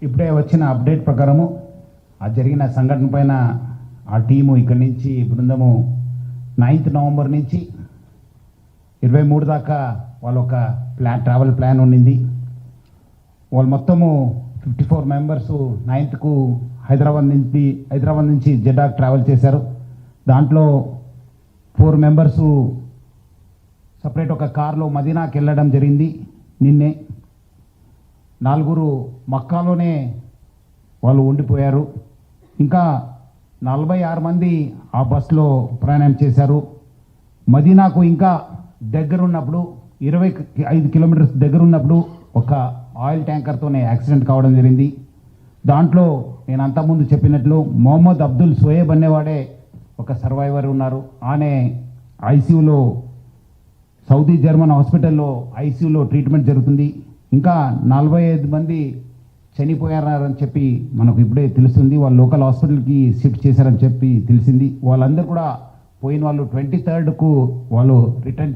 ఇప్పుడే వచ్చిన అప్డేట్ ప్రకారము ఆ జరిగిన సంఘటన పైన ఆ టీము ఇక్కడి నుంచి బృందము 9th నవంబర్ నుంచి 23 దాకా వాళ్ళ ఒక ట్రావెల్ ప్లాన్ ఉండింది. వాళ్ళు మొత్తము 54 మెంబర్స్ 9th హైదరాబాద్ నుంచి జెడ్డాకు ట్రావెల్ చేశారు. దాంట్లో 4 మెంబర్స్ సపరేట్ ఒక కార్లో మదీనాకి వెళ్ళడం జరిగింది. నిన్నే 4 మక్కాలోనే వాళ్ళు ఉండిపోయారు. ఇంకా 46 మంది ఆ బస్సులో ప్రయాణం చేశారు. మదీనాకు ఇంకా దగ్గరున్నప్పుడు 25 కిలోమీటర్స్ దగ్గరున్నప్పుడు ఒక ఆయిల్ ట్యాంకర్తోనే యాక్సిడెంట్ కావడం జరిగింది. దాంట్లో నేను అంతకుముందు చెప్పినట్లు మొహమ్మద్ అబ్దుల్ సోయేబ్ అనేవాడే ఒక సర్వైవర్ ఉన్నారు. ఆనే ఐసీయూలో సౌదీ జర్మన్ హాస్పిటల్లో ఐసీయూలో ట్రీట్మెంట్ జరుగుతుంది. ఇంకా 45 మంది చనిపోయారని చెప్పి మనకు ఇప్పుడే తెలుస్తుంది. వాళ్ళు లోకల్ హాస్పిటల్కి షిఫ్ట్ చేశారని చెప్పి తెలిసింది. వాళ్ళందరూ కూడా పోయిన వాళ్ళు 23rd వాళ్ళు రిటర్న్